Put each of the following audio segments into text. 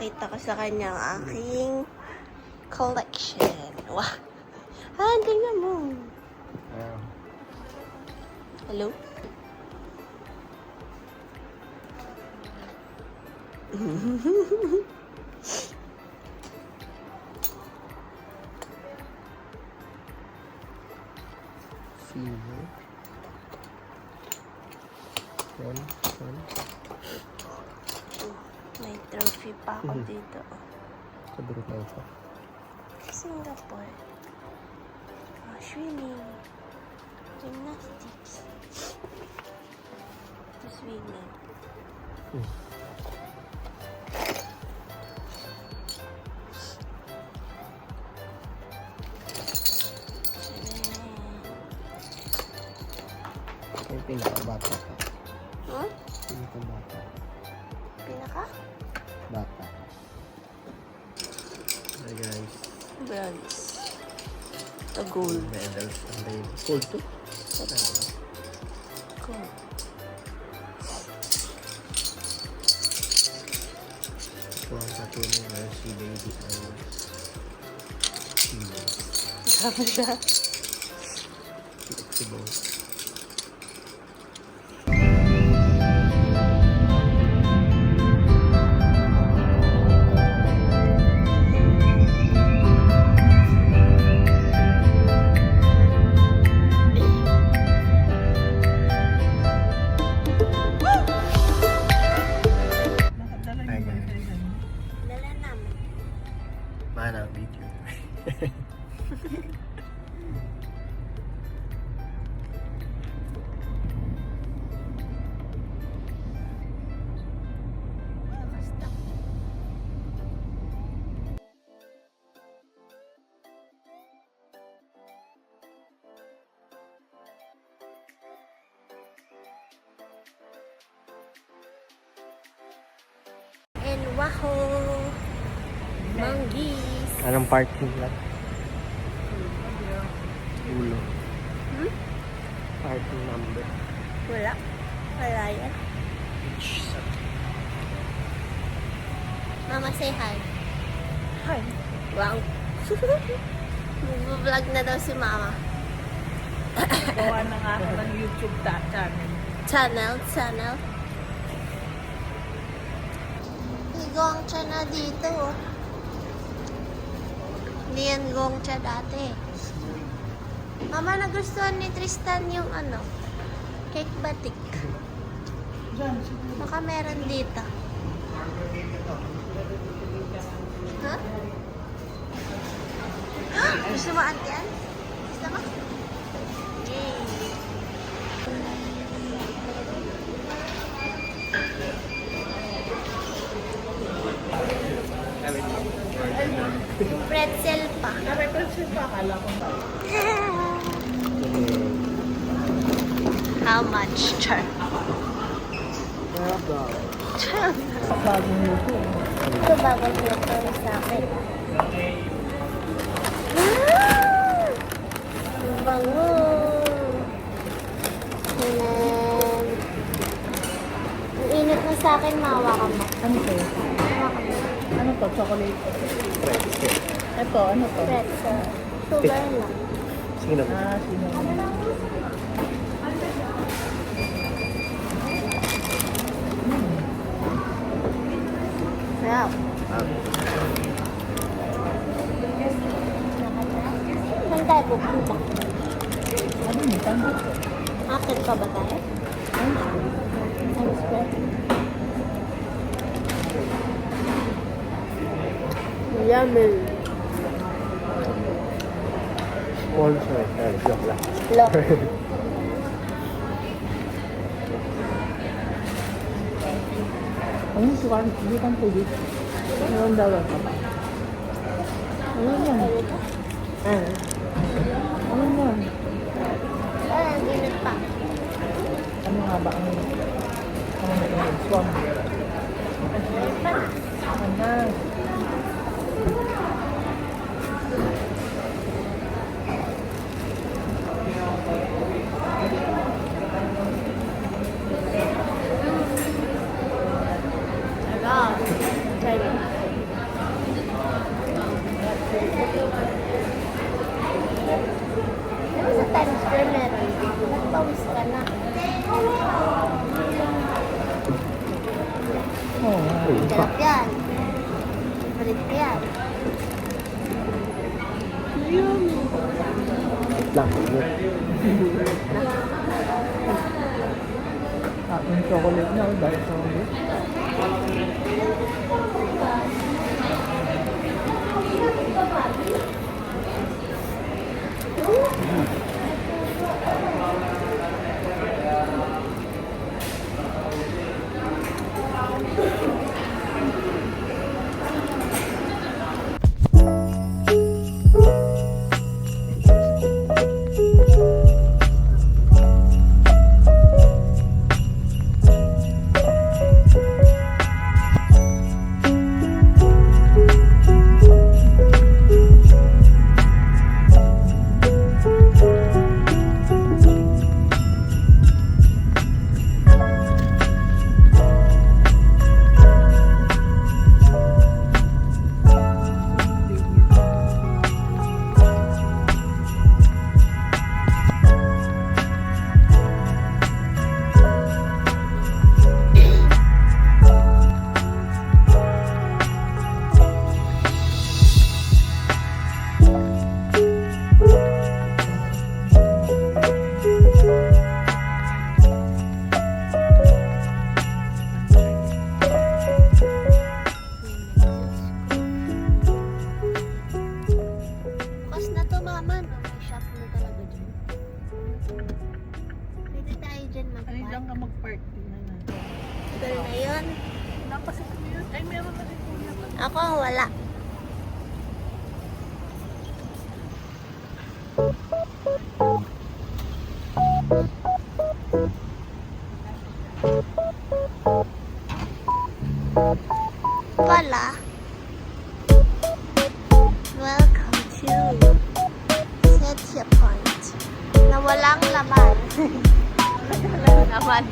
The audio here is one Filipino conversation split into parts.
ipapakita ko sa kanya ang aking collection. Wow! Tingnan mo. Hello? Silver. One. May trophy pa ako dito. Sabi ko tayo pa. Singapore. Swimming. Gymnastics. To swimming. Yung pinaka-bata pa. Huh? Pinaka-bata. Pinaka? Bata. Hi guys. Bronze. The gold. Medals. Ang dahil. Gold to? Gold. Ito ang patunay na si Ladies Islands. Sabi siya. Flexible. Dala namin. Mana ang video. Basta. And wahoo! Manggis! Anong parking lot? Ulo. Parking number. Wala. Wala yan. Mama, say hi. Hi. Wow. Mag-vlog na daw si Mama. Gawa na nga ako ng YouTube channel. Channel. May gongcha na dito. Oh. Hindi yan gongcha dati. Mama, nagustuhan ni Tristan yung cake batik. Diyan, Baka meron dito. Ha? Gusto mo, auntie Ann? Gusto mo? Yay! Yung pretzel pa. na-represent pa, akala ko ba? How much, Char? Char. Bagong luto. Ito bagong luto sa akin. Ang bango. Ang init na sa akin, mawa ka mo. Ano to? Mawa ka mo. Ano to? Chocolate? Ito, ano to? Pretzel. Sugar lang. Sige na. Sino? Sarap. Saan tayo pupunta? Ano mo? Tango to? Akit pa ba tayo? Times Square. Yummy. Sponsor. Joke lang. Look. Ano yung sukan? Hindi kang tubig. Ano ang daw ka ba? Ano yan? Ano yan? Ang init pa. Ano nga ba ang swam? Ano? Sarap. Try it. Pero meron. Nagpawis ka na. Oo. Sarap yan. Favorite ko yan. Lang. Yung chocolate na, dahil chocolate. Bukas na to, mama. No? May shop na talaga dyan. Pwede tayo dyan Ay, lang mag-park. ka mag-park. Tingnan na. Tagal na yun. Napasok ko yun. Ay, meron na rin po yan. Ako, wala. Pala. Welcome to Setya Point. Na walang laman. Walang laman.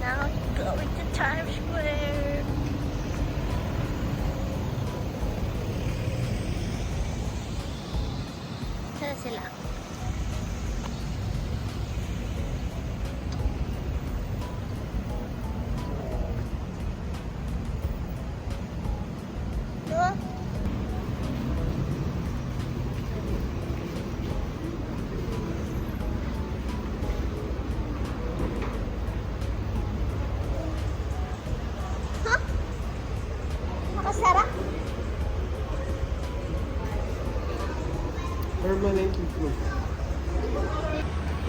Now going to Times Square. Saan sila? Doon? Huh? Makasarap? Permanently closed.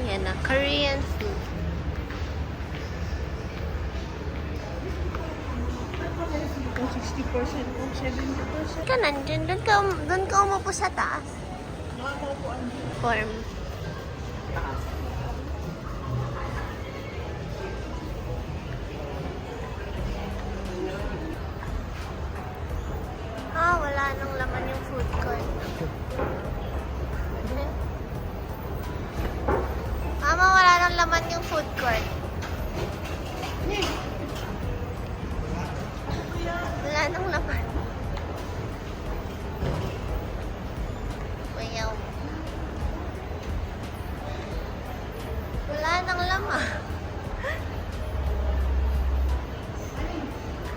Yan na, Korean food. Kung 60%, kung 70%. Ka nandyan, doon ka umupo sa taas. Nakakaupuan dito. Form. Ah, wala nang laman yung food court. Mama, wala nang laman yung food court. Wala nang laman. Bayaw. Wala nang laman.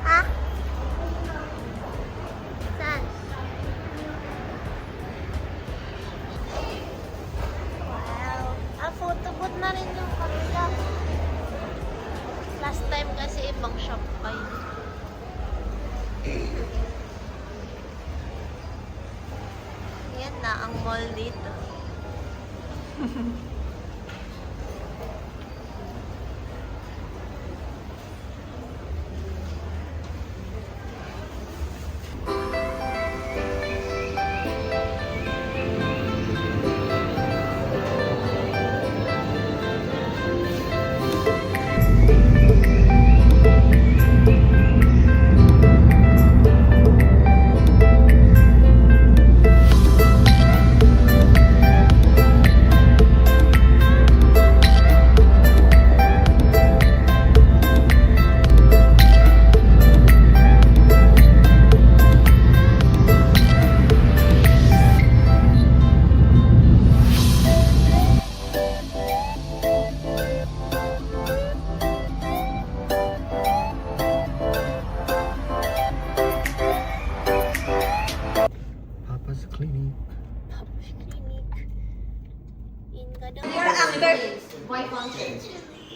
Ha? Saan? Wow. Ah, photo booth na rin yung kanila. Last time kasi ibang shop kayo. Yan na ang mall dito.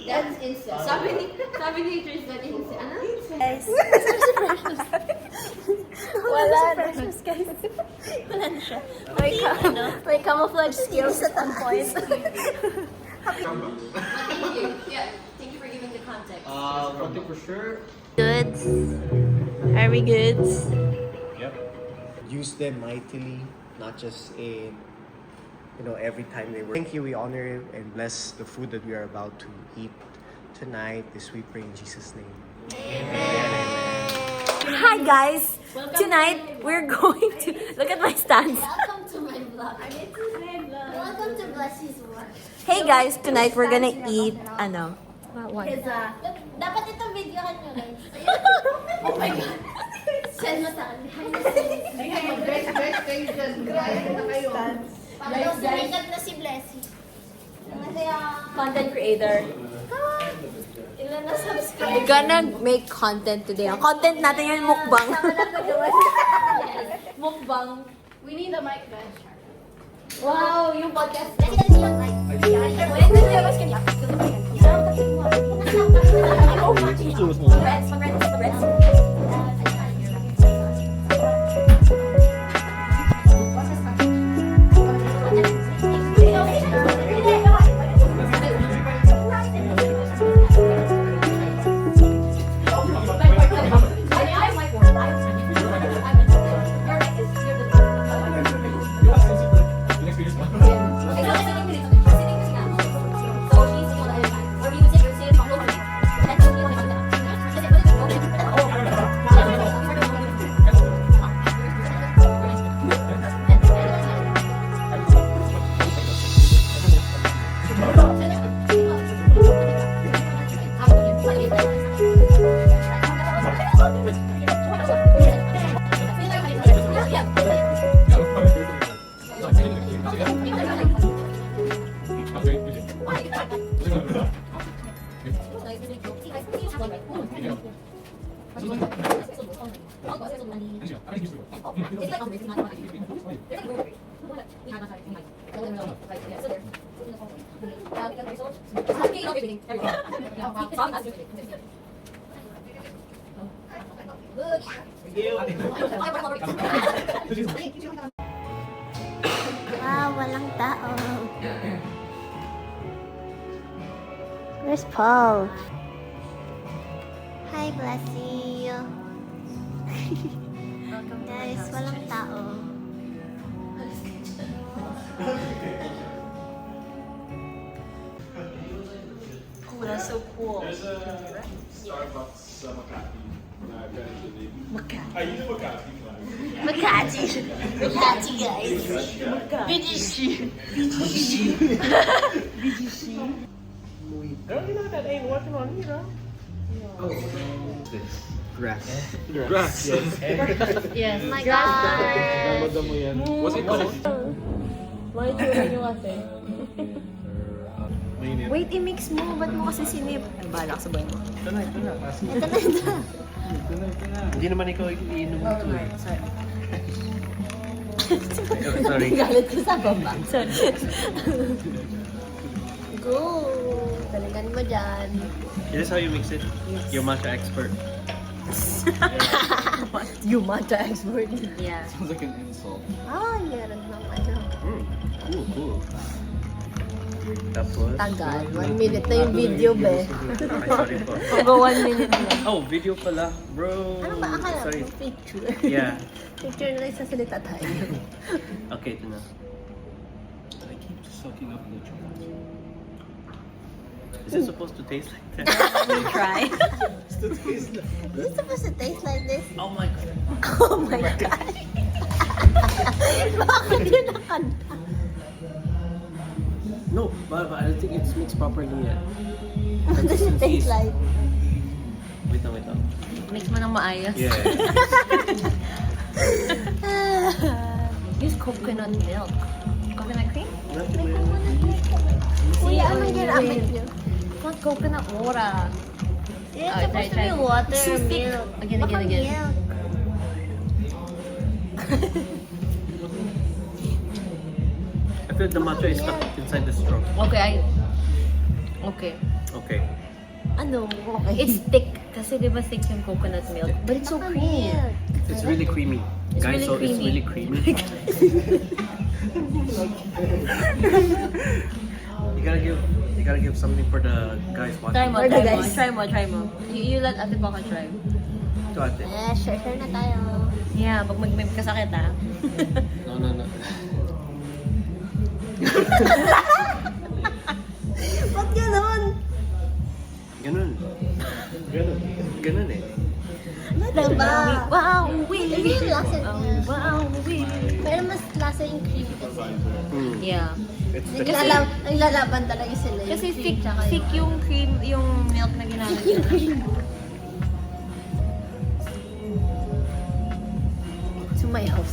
That's incest. Sabi ni Tristan, incest. Ano? Guys. Wala na. Guys. Wala na siya. May camouflage skills at some point. Yeah, thank you for giving the context. One thing for sure. Goods. Are we goods? Yep. Use them mightily, not just in, every time they work. Thank you, we honor and bless the food that we are about to eat tonight. This we pray in Jesus' name. Hi guys! Tonight, we're going to... Look at my stance. Welcome to my vlog. Welcome to Blessie's vlog. Hey guys, tonight we're gonna eat, Dapat ito videohan nyo guys. Oh my God. Send mo sa akin. Parang sumikat na si Blessie. content creator. Ilan na subscribe? We're gonna make content today. Ang content natin yung mukbang. Mukbang. We need a mic, guys. Wow, yung podcast. Kasi kasi yung mic. Wow, walang tao. Where's Paul? Hi, Blessy. Guys, walang tao. Oh, that's so cool. There's a Starbucks Makati. I use a Makati flag. Makati. Makati, guys. BGC. Girl, you know that ain't working on me, girl. This. Grass. Grass, yes. Yes. Oh my God. mo yan. What's it called? May tura nyo kasi. Mainit. Wait, i-mix mo. Ba't mo kasi sinip? Ay, bahala ka sa buhay mo. Ito na. Ito na. Hindi naman ikaw iinom ito. Sorry. Galit ko sa baba. Sorry. Go! Talingan mo dyan. This is how you mix it. You're matcha expert. You matcha expert. Yeah. Sounds like an insult. Ah, meron ng ano. Cool. Tapos? Tagal. 1 minute na yung video, be. Ay, sorry po. Go 1 minute na. Oh, video pala. Bro. Ano ba? Akala Sorry. mo picture. Yeah. Picture na lang sa salita tayo. Okay, ito na. I keep sucking up the chocolate. Is it supposed to taste like that? Let me try. Is it supposed to taste like this? Oh my god. Oh my God. Bakit yun nakanta? No, but I don't think it's mixed properly yet. What does it taste like? Wait lang. Mix mo ng maayos. Yeah. Use coconut milk. Coconut cream? Nothing man. Kuya, anong ginamit niyo? Not coconut water. It's supposed to be water or milk. Again. Baka milk. I feel the matcha is stuck inside the straw. Okay, Okay. Okay. Ano? Okay. It's thick. Kasi di ba thick yung coconut milk? But it's so creamy. It's really creamy. It's Guys, really so it's creamy. really creamy. You gotta give something for the guys watching. Try mo, For the try mo. guys. Try mo. You let Ate Baka try. Ito ate. Share na tayo. Yeah, pag may kasakit ah. No. Ba't ganon? Ganun. Ganun eh. Diba? Wow, Ito yung lasa niya. Wow, Pero mas lasa yung cream kasi. Yeah. It's the Ang lalaban talaga sila. Yung Kasi cream thick, tsaka thick yung cream, yung milk na ginamit nila.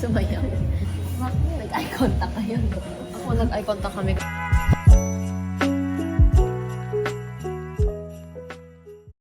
Sumayaw. Nag-eye contact kayo. Ako nag-eye contact kami.